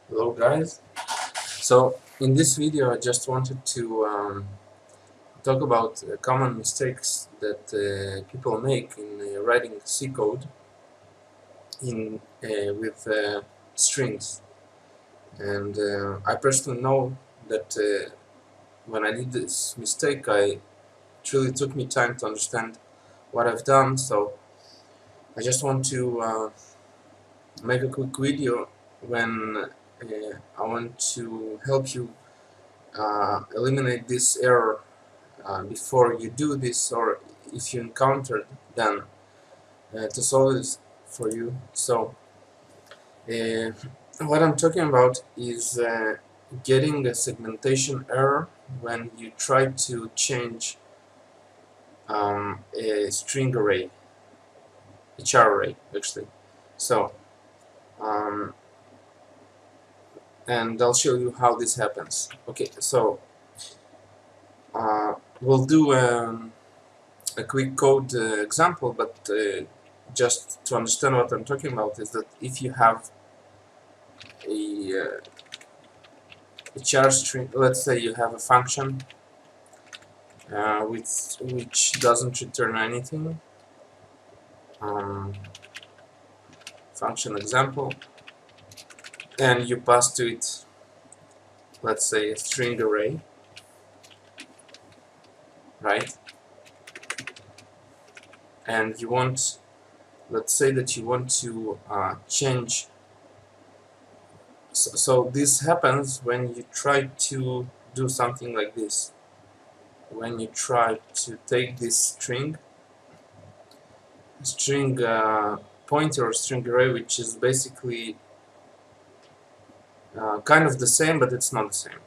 Hello guys. So in this video I just wanted to talk about common mistakes that people make in writing C code in with strings. And I personally know that when I did this mistake, it really took me time to understand what I've done. So I just want to make a quick video when I want to help you eliminate this error before you do this, or if you encountered them, to solve this for you. So uh, what I'm talking about is getting a segmentation error when you try to change a string array, a char array actually. So um, and I'll show you how this happens. Okay, so we'll do a quick code example, but just to understand what I'm talking about is that if you have a, a char string, let's say you have a function which doesn't return anything, function example, and you pass to it, let's say, a string array, right? And you want, let's say that you want to change. So this happens when you try to do something like this. When you try to take this string pointer or string array, which is basically kind of the same, but it's not the same.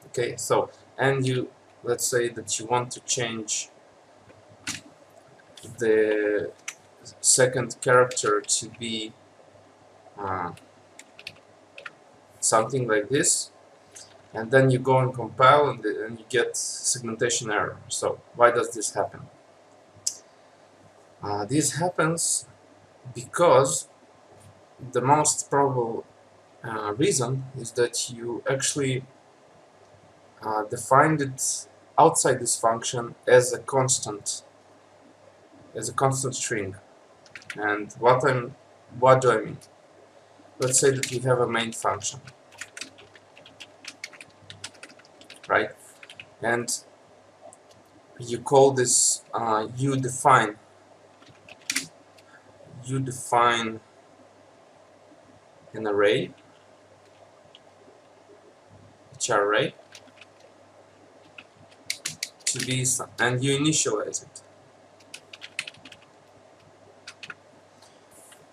Okay, so and you, let's say that you want to change the second character to be uh, something like this, and then you go and compile, and you get segmentation error. So why does this happen? This happens because the most probable reason is that you actually defined it outside this function as a constant string. And what do I mean? Let's say that you have a main function, right? And you call this you define an array, a char array, to be and you initialize it.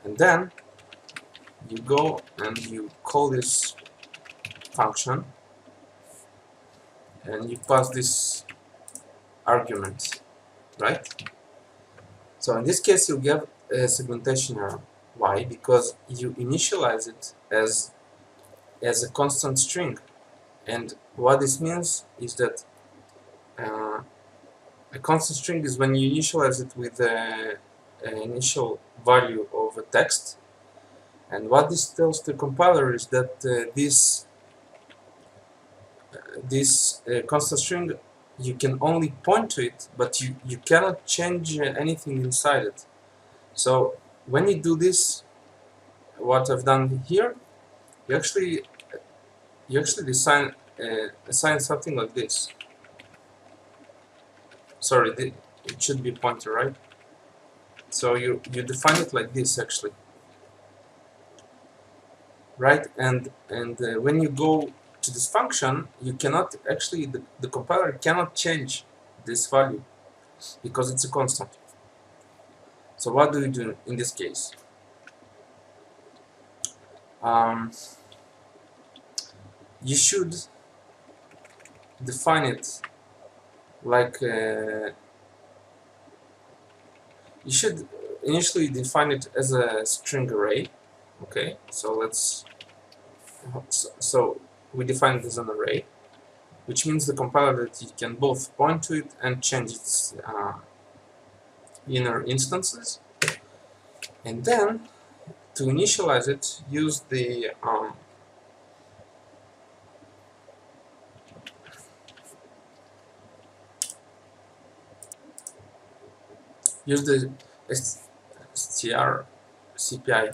And then you go and you call this function and you pass this argument, right? So in this case you'll get a segmentation error. Why? Because you initialize it as a constant string. And what this means is that a constant string is when you initialize it with an initial value of a text. And what this tells the compiler is that this constant string, you can only point to it, but you cannot change anything inside it. So when you do this, what I've done here, you actually assign something like this. Sorry, it should be pointer, right? So you define it like this actually, right? And when you go to this function, you cannot actually, the compiler cannot change this value because it's a constant. So what do we do in this case? You should define it like you should initially define it as a string array. Okay, so we define it as an array, which means the compiler that you can both point to it and change its inner instances. And then to initialize it, use the use the strcpi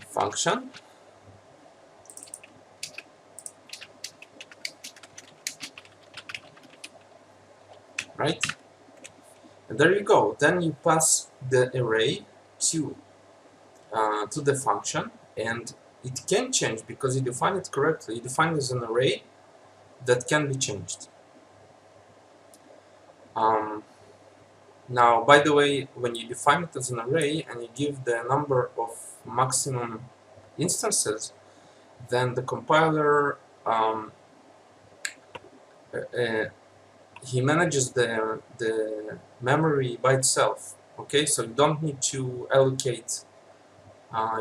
function, right? And there you go. Then you pass the array to the function, and it can change because you define it correctly. You define it as an array that can be changed. Now, by the way, when you define it as an array and you give the number of maximum instances, then the compiler he manages the memory by itself. Okay, so you don't need to allocate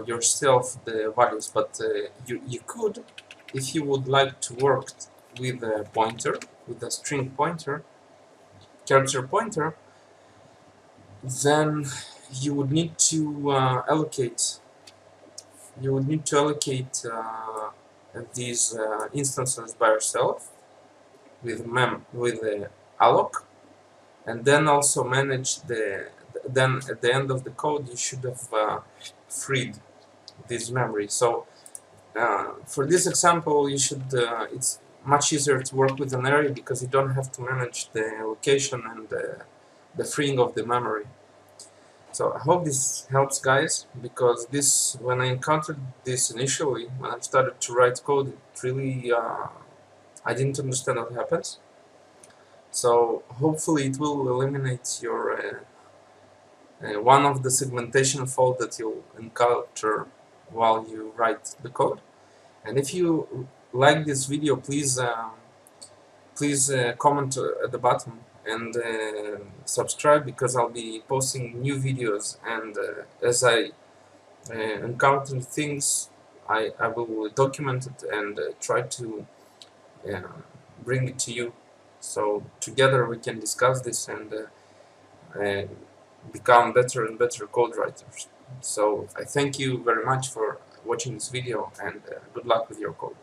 yourself the values, but you could, if you would like to work with a pointer, with a string pointer, character pointer, then you would need to allocate. You would need to allocate these instances by yourself with the alloc, and then also manage the. Then at the end of the code, you should have freed this memory. So for this example, you should. It's much easier to work with an array because you don't have to manage the allocation and the freeing of the memory. So I hope this helps, guys, because this, when I encountered this initially, when I started to write code, it really, I didn't understand what happens. So hopefully it will eliminate your one of the segmentation fault that you'll encounter while you write the code. And if you like this video, please comment at the bottom and subscribe, because I'll be posting new videos, and as I encounter things, I will document it and try to bring it to you, so together we can discuss this and become better and better code writers. So I thank you very much for watching this video, and good luck with your code.